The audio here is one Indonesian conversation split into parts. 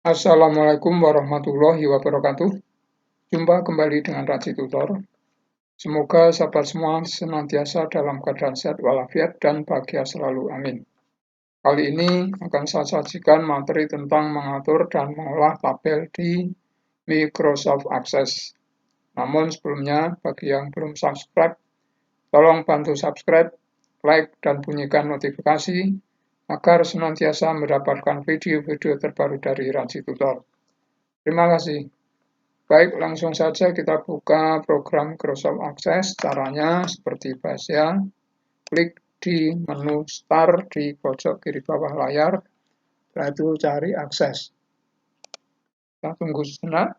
Assalamualaikum warahmatullahi wabarakatuh. Jumpa kembali dengan Raji Tutor. Semoga sahabat semua senantiasa dalam keadaan sehat walafiat dan bahagia selalu. Amin. Kali ini akan saya sajikan materi tentang mengatur dan mengolah tabel di Microsoft Access. Namun sebelumnya, bagi yang belum subscribe, tolong bantu subscribe, like, dan bunyikan notifikasi agar senantiasa mendapatkan video-video terbaru dari Raji Tutor. Terima kasih. Baik, langsung saja kita buka program Microsoft Access. Caranya seperti biasa, klik di menu Start di pojok kiri bawah layar, setelah itu cari Akses. Kita tunggu sejenak.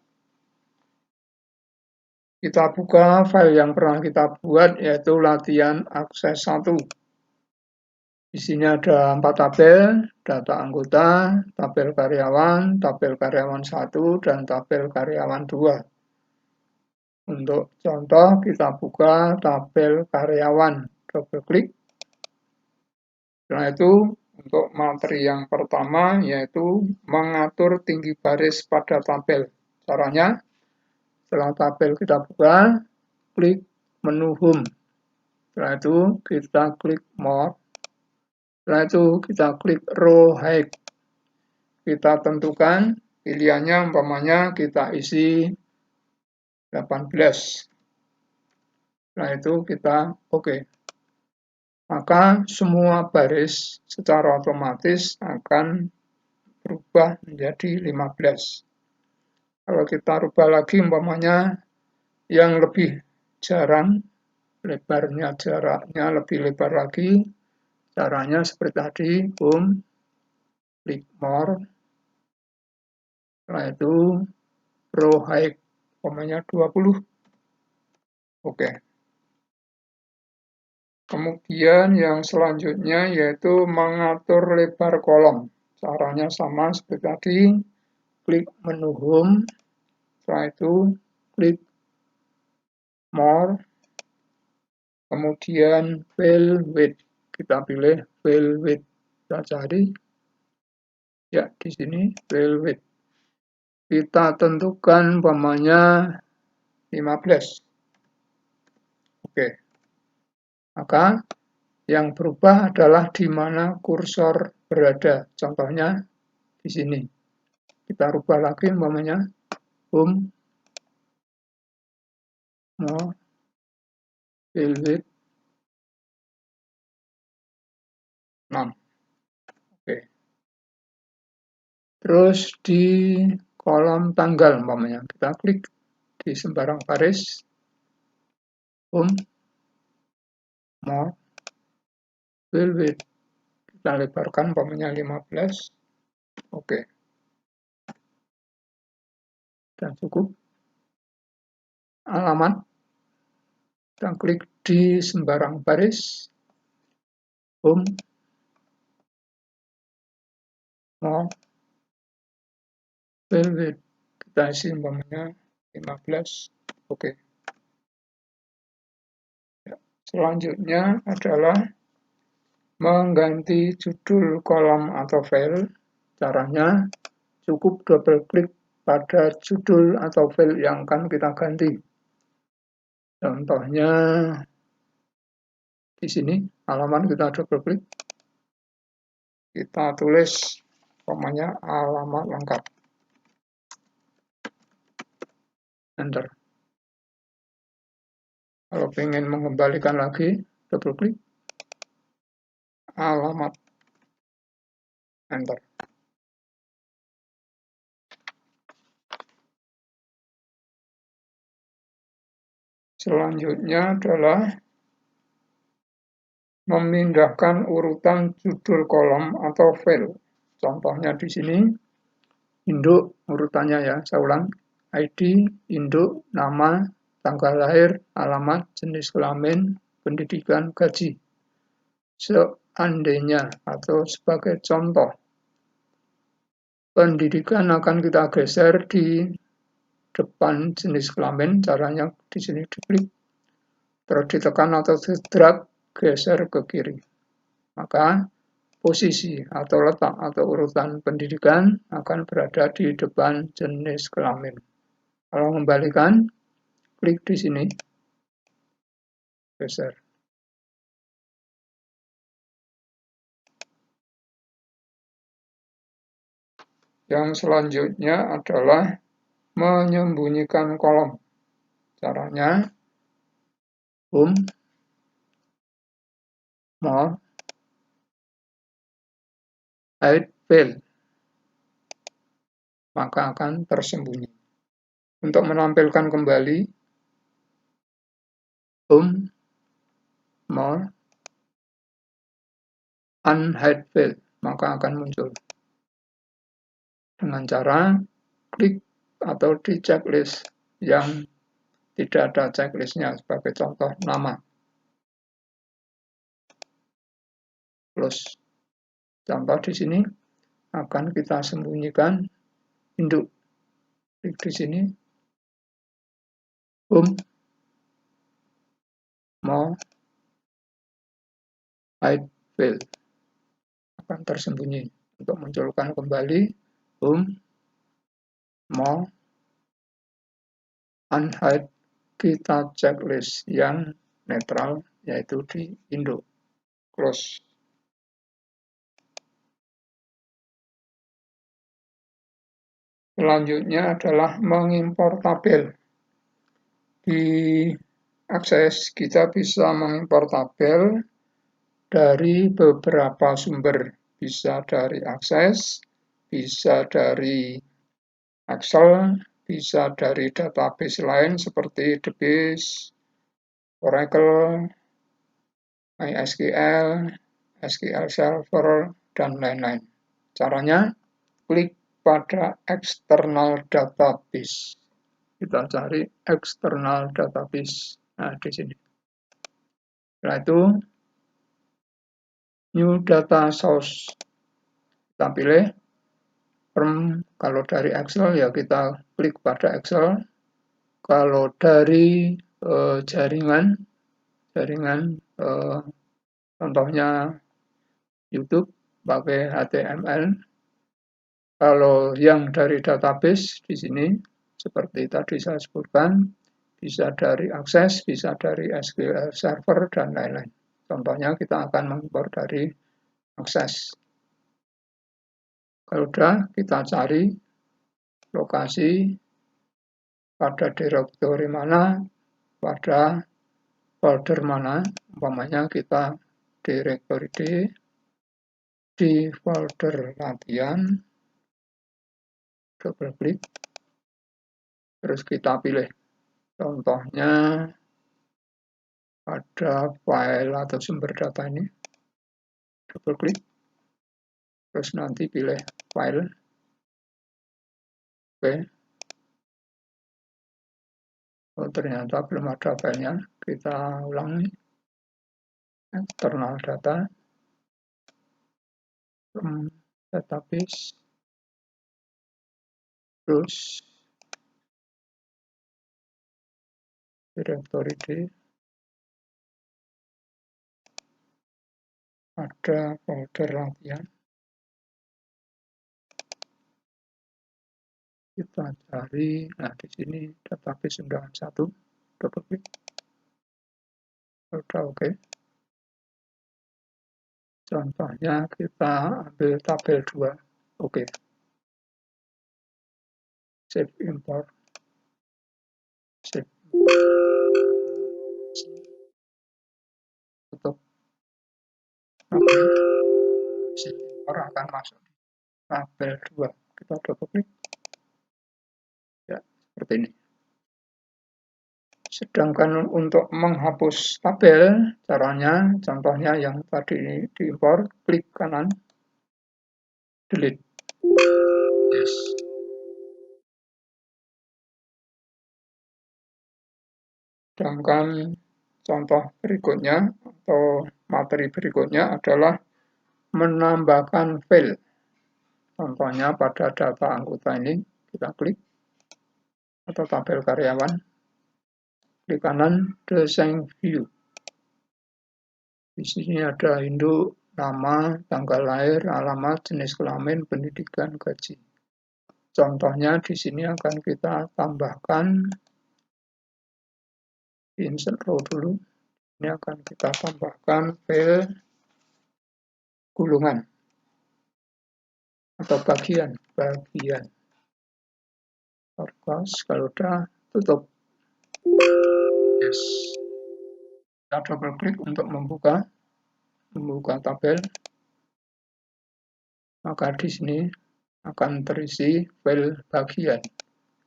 Kita buka file yang pernah kita buat, yaitu latihan Akses 1. Di sini ada 4 tabel, data anggota, tabel karyawan 1, dan tabel karyawan 2. Untuk contoh, kita buka tabel karyawan, double klik. Setelah itu, untuk materi yang pertama, yaitu mengatur tinggi baris pada tabel. Caranya, setelah tabel kita buka, klik menu Home. Setelah itu, kita klik More. Setelah itu, kita klik Row Height. Kita tentukan pilihannya, umpamanya kita isi 18. Setelah itu, kita oke. Maka semua baris secara otomatis akan berubah menjadi 15. Kalau kita rubah lagi, umpamanya yang lebih jarang, jaraknya lebih lebar lagi, caranya seperti tadi, Home, klik More, setelah itu Row Height, umpamanya 20. Oke. Kemudian yang selanjutnya yaitu mengatur lebar kolom. Caranya sama seperti tadi, klik menu Home, setelah itu klik More, kemudian Fill Width. Kita pilih Fill Width. Kita cari, ya di sini Fill Width. Kita tentukan umpamanya 15. Oke. Maka yang berubah adalah di mana kursor berada. Contohnya di sini. Kita rubah lagi umpamanya Home, More, Fill Width 6. Oke. Terus di kolom tanggal umpamanya kita klik di sembarang baris, Home, More, Fill Width. Kita lebarkan umpamanya 15. Oke. Dan cukup. Alamat. Kita klik di sembarang baris, Home, More, Fill Width. Kita isi umpamanya 15. Oke. Ya. Selanjutnya adalah mengganti judul kolom atau file. Caranya cukup double klik pada judul atau file yang akan kita ganti. Contohnya di sini, halaman kita double klik. Kita tulis umpamanya alamat lengkap. Enter. Kalau ingin mengembalikan lagi, double klik. Alamat. Enter. Selanjutnya adalah memindahkan urutan judul kolom atau file. Contohnya di sini, induk urutannya ya, saya ulang. ID, induk, nama, tanggal lahir, alamat, jenis kelamin, pendidikan, gaji. Seandainya atau sebagai contoh, pendidikan akan kita geser di depan jenis kelamin. Caranya di sini diklik, terus ditekan atau drag, geser ke kiri. Maka posisi atau letak atau urutan pendidikan akan berada di depan jenis kelamin. Kalau mengembalikan, klik di sini, geser. Yang selanjutnya adalah menyembunyikan kolom. Caranya, home, more, hide fill, maka akan tersembunyi. Untuk menampilkan kembali, home, more, unhide fill, maka akan muncul. Dengan cara klik atau di checklist yang tidak ada checklistnya, sebagai contoh nama. Close. Contoh di sini akan kita sembunyikan induk. Klik di sini, home, more, hide fill, akan tersembunyi. Untuk munculkan kembali, home, more, unhide, kita checklist yang netral, yaitu di induk. Close. Selanjutnya adalah mengimpor tabel. Di Access kita bisa mengimpor tabel dari beberapa sumber. Bisa dari Access, bisa dari Excel, bisa dari database lain seperti DBase, Oracle, MySQL, SQL Server, dan lain-lain. Caranya, klik pada external database. Kita cari external database. Nah, di sini. Setelah itu, new data source. Kita pilih. Kalau dari Excel, ya kita klik pada Excel. Kalau dari jaringan, contohnya YouTube, pakai HTML. Kalau yang dari database di sini, seperti tadi saya sebutkan, bisa dari Access, bisa dari SQL Server, dan lain-lain. Contohnya kita akan mengimpor dari Access. Kalau sudah, kita cari lokasi pada direktori mana, pada folder mana. Umpamanya kita direktori D, di folder latihan, double klik, terus kita pilih. Contohnya ada file atau sumber data ini, double klik, terus nanti pilih file. Oke. Oh, ternyata belum ada filenya. Kita ulangi. External data, from database, terus directory D, ada folder latihan. Kita cari, nah di sini database undangan 1, double klik. Sudah oke. Contohnya kita ambil tabel 2. Oke. Save import. Save. Tutup. Oke. Save import akan masuk di tabel 2. Kita double klik. Ya, seperti ini. Sedangkan untuk menghapus tabel, caranya, contohnya yang tadi diimpor, klik kanan, delete. Yes. Sedangkan contoh berikutnya atau materi berikutnya adalah menambahkan file. Contohnya pada data anggota ini, kita klik, atau tabel karyawan, klik kanan, design view. Di sini ada induk, nama, tanggal lahir, alamat, jenis kelamin, pendidikan, gaji. Contohnya di sini akan kita tambahkan, insert row dulu. Ini akan kita tambahkan file gulungan atau bagian. Kalau udah tutup. Yes. Kita double klik untuk membuka tabel. Maka di sini akan terisi file bagian.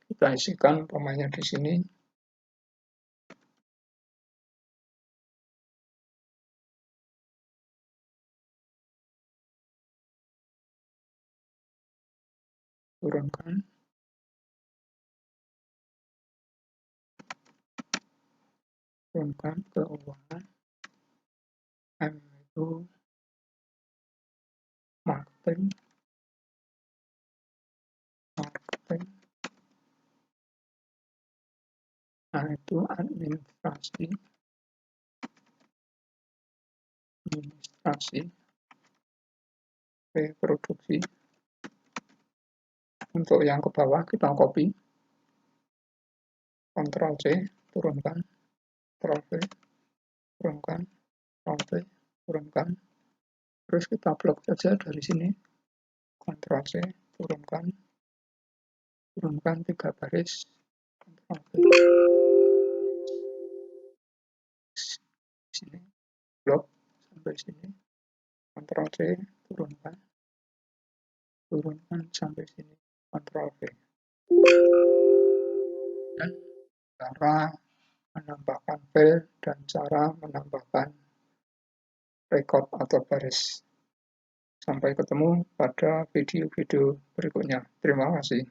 Kita isikan umpamanya di sini. Turunkan keuangan. M itu marketing. Nah, itu administrasi. Produksi. Untuk yang ke bawah kita copy. Ctrl C, turunkan. Ctrl V, turunkan. Ctrl V, turunkan. Terus kita blok saja dari sini. Ctrl C, turunkan 3 baris. Ctrl V. Sini, blok sampai sini. Ctrl C, turunkan sampai sini. Ctrl V. Dan cara menambahkan file dan cara menambahkan record atau baris. Sampai ketemu pada video-video berikutnya. Terima kasih.